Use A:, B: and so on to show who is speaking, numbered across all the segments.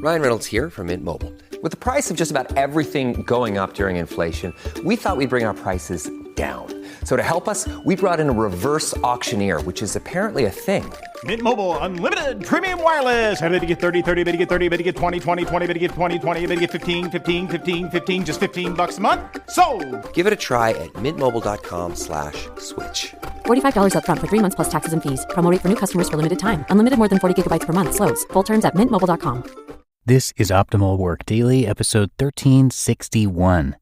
A: Ryan Reynolds here from Mint Mobile. With the price of just about everything going up during inflation, we thought we'd bring our prices down. So to help us, we brought in a reverse auctioneer, which is apparently a thing.
B: Mint Mobile Unlimited Premium Wireless. How to get 30, 30, bit to get 30, bit to get 20, 20, 20, bit to get 20, 20, bit to get 15, 15, 15, 15, just $15 a month? Sold!
A: Give it a try at mintmobile.com/switch.
C: $45 up front for 3 months plus taxes and fees. Promo rate for new customers for limited time. Unlimited more than 40 gigabytes per month. Slows full terms at mintmobile.com.
D: This is Optimal Work Daily, episode 1361.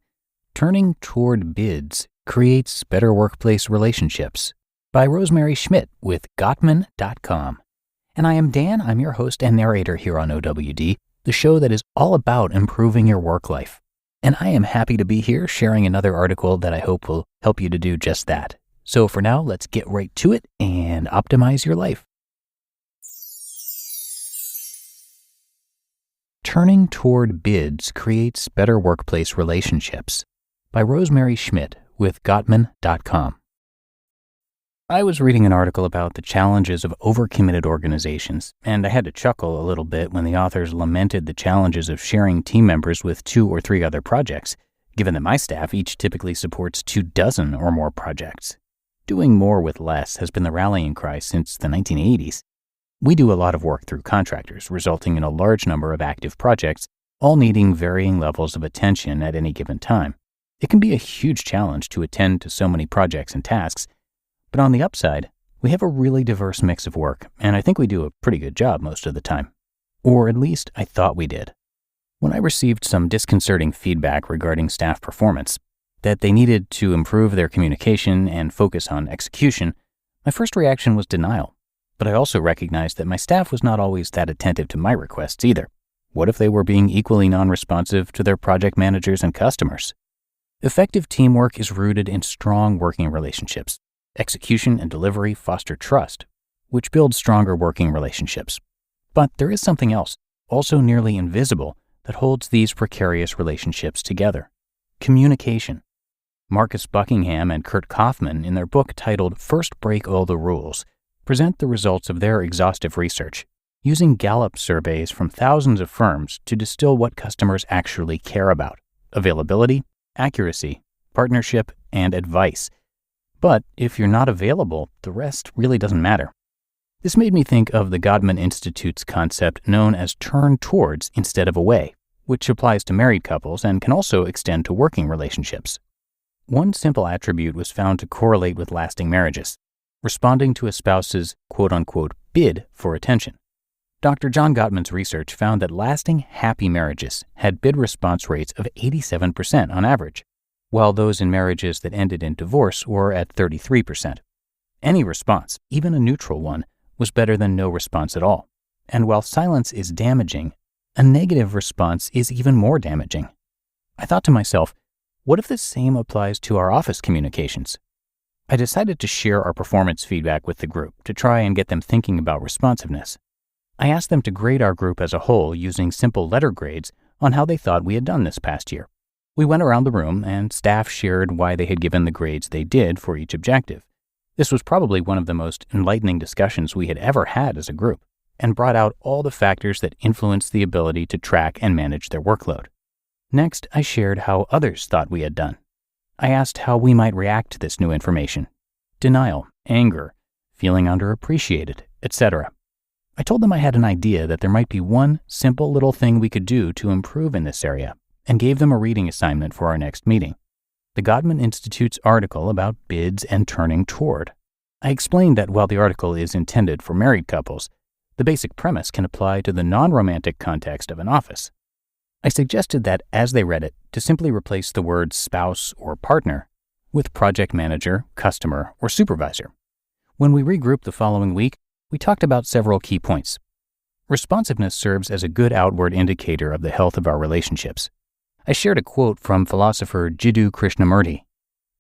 D: Turning Toward Bids Creates Better Workplace Relationships by Rosemary Schmidt with Gottman.com. And I am Dan. I'm your host and narrator here on OWD, the show that is all about improving your work life. And I am happy to be here sharing another article that I hope will help you to do just that. So for now, let's get right to it and optimize your life. Turning Toward Bids Creates Better Workplace Relationships by Rosemary Schmidt with Gottman.com. I was reading an article about the challenges of overcommitted organizations, and I had to chuckle a little bit when the authors lamented the challenges of sharing team members with 2 or 3 other projects, given that my staff each typically supports 24 or more projects. Doing more with less has been the rallying cry since the 1980s. We do a lot of work through contractors, resulting in a large number of active projects, all needing varying levels of attention at any given time. It can be a huge challenge to attend to so many projects and tasks, but on the upside, we have a really diverse mix of work, and I think we do a pretty good job most of the time. Or at least I thought we did. When I received some disconcerting feedback regarding staff performance, that they needed to improve their communication and focus on execution, my first reaction was denial. But I also recognized that my staff was not always that attentive to my requests either. What if they were being equally non-responsive to their project managers and customers? Effective teamwork is rooted in strong working relationships. Execution and delivery foster trust, which builds stronger working relationships. But there is something else, also nearly invisible, that holds these precarious relationships together: communication. Marcus Buckingham and Kurt Kaufman, in their book titled First Break All the Rules, present the results of their exhaustive research, using Gallup surveys from thousands of firms to distill what customers actually care about: availability, accuracy, partnership, and advice. But if you're not available, the rest really doesn't matter. This made me think of the Gottman Institute's concept known as turn towards instead of away, which applies to married couples and can also extend to working relationships. One simple attribute was found to correlate with lasting marriages: responding to a spouse's quote-unquote bid for attention. Dr. John Gottman's research found that lasting, happy marriages had bid response rates of 87% on average, while those in marriages that ended in divorce were at 33%. Any response, even a neutral one, was better than no response at all. And while silence is damaging, a negative response is even more damaging. I thought to myself, what if the same applies to our office communications? I decided to share our performance feedback with the group to try and get them thinking about responsiveness. I asked them to grade our group as a whole using simple letter grades on how they thought we had done this past year. We went around the room and staff shared why they had given the grades they did for each objective. This was probably one of the most enlightening discussions we had ever had as a group, and brought out all the factors that influence the ability to track and manage their workload. Next, I shared how others thought we had done. I asked how we might react to this new information: denial, anger, feeling underappreciated, etc. I told them I had an idea that there might be one simple little thing we could do to improve in this area, and gave them a reading assignment for our next meeting: the Gottman Institute's article about bids and turning toward. I explained that while the article is intended for married couples, the basic premise can apply to the non-romantic context of an office. I suggested that, as they read it, to simply replace the words spouse or partner with project manager, customer, or supervisor. When we regrouped the following week, we talked about several key points. Responsiveness serves as a good outward indicator of the health of our relationships. I shared a quote from philosopher Jiddu Krishnamurti.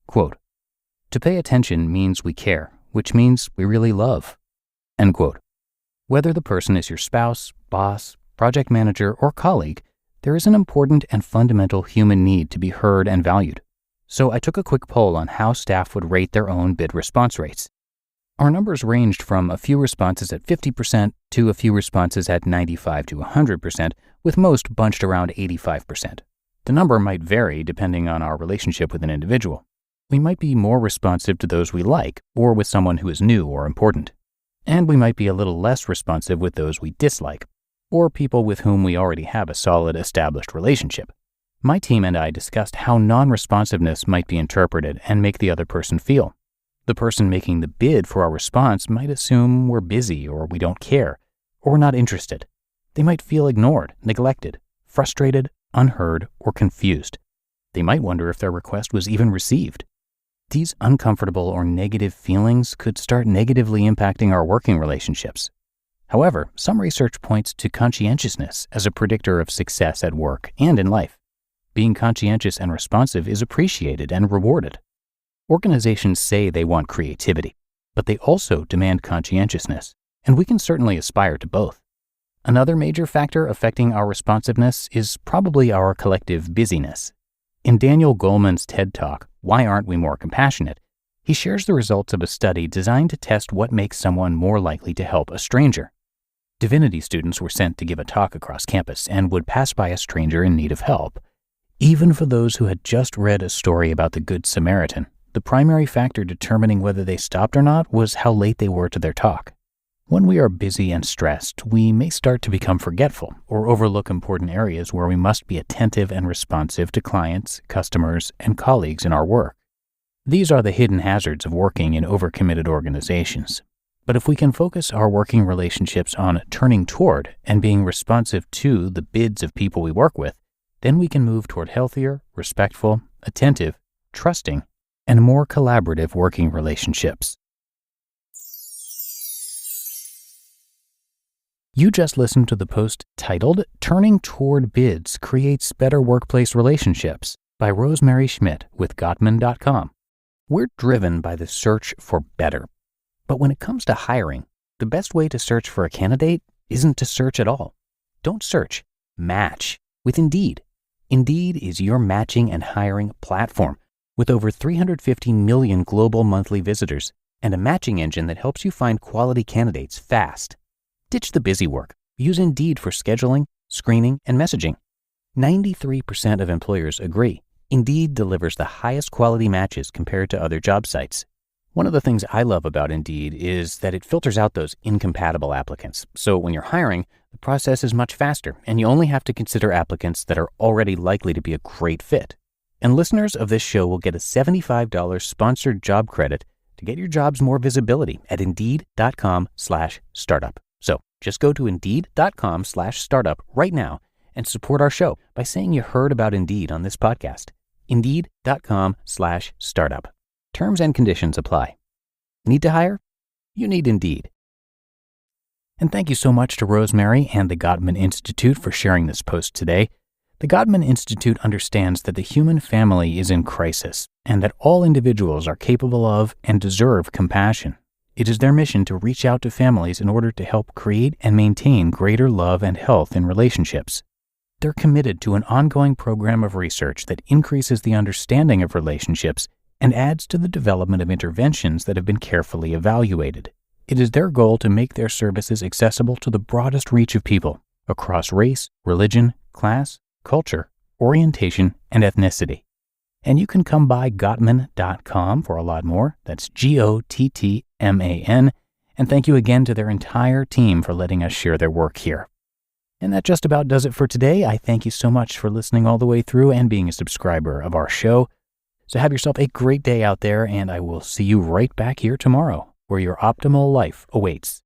D: Quote, "To pay attention means we care, which means we really love." End quote. Whether the person is your spouse, boss, project manager, or colleague, there is an important and fundamental human need to be heard and valued. So I took a quick poll on how staff would rate their own bid response rates. Our numbers ranged from a few responses at 50% to a few responses at 95 to 100%, with most bunched around 85%. The number might vary depending on our relationship with an individual. We might be more responsive to those we like, or with someone who is new or important. And we might be a little less responsive with those we dislike, or people with whom we already have a solid established relationship. My team and I discussed how non-responsiveness might be interpreted and make the other person feel. The person making the bid for our response might assume we're busy or we don't care, or we're not interested. They might feel ignored, neglected, frustrated, unheard, or confused. They might wonder if their request was even received. These uncomfortable or negative feelings could start negatively impacting our working relationships. However, some research points to conscientiousness as a predictor of success at work and in life. Being conscientious and responsive is appreciated and rewarded. Organizations say they want creativity, but they also demand conscientiousness, and we can certainly aspire to both. Another major factor affecting our responsiveness is probably our collective busyness. In Daniel Goleman's TED Talk, Why Aren't We More Compassionate?, he shares the results of a study designed to test what makes someone more likely to help a stranger. Divinity students were sent to give a talk across campus and would pass by a stranger in need of help. Even for those who had just read a story about the Good Samaritan, the primary factor determining whether they stopped or not was how late they were to their talk. When we are busy and stressed, we may start to become forgetful or overlook important areas where we must be attentive and responsive to clients, customers, and colleagues in our work. These are the hidden hazards of working in overcommitted organizations. But if we can focus our working relationships on turning toward and being responsive to the bids of people we work with, then we can move toward healthier, respectful, attentive, trusting, and more collaborative working relationships. You just listened to the post titled Turning Toward Bids Creates Better Workplace Relationships by Rosemary Schmidt with Gottman.com. We're driven by the search for better. But when it comes to hiring, the best way to search for a candidate isn't to search at all. Don't search, match with Indeed. Indeed is your matching and hiring platform with over 350 million global monthly visitors and a matching engine that helps you find quality candidates fast. Ditch the busy work. Use Indeed for scheduling, screening, and messaging. 93% of employers agree. Indeed delivers the highest quality matches compared to other job sites. One of the things I love about Indeed is that it filters out those incompatible applicants. So when you're hiring, the process is much faster, and you only have to consider applicants that are already likely to be a great fit. And listeners of this show will get a $75 sponsored job credit to get your jobs more visibility at Indeed.com/startup. So just go to Indeed.com/startup right now and support our show by saying you heard about Indeed on this podcast. Indeed.com/startup. Terms and conditions apply. Need to hire? You need Indeed. And thank you so much to Rosemary and the Gottman Institute for sharing this post today. The Gottman Institute understands that the human family is in crisis and that all individuals are capable of and deserve compassion. It is their mission to reach out to families in order to help create and maintain greater love and health in relationships. They're committed to an ongoing program of research that increases the understanding of relationships and adds to the development of interventions that have been carefully evaluated. It is their goal to make their services accessible to the broadest reach of people across race, religion, class, culture, orientation, and ethnicity. And you can come by Gottman.com for a lot more. That's Gottman. And thank you again to their entire team for letting us share their work here. And that just about does it for today. I thank you so much for listening all the way through and being a subscriber of our show. So have yourself a great day out there, and I will see you right back here tomorrow, where your optimal life awaits.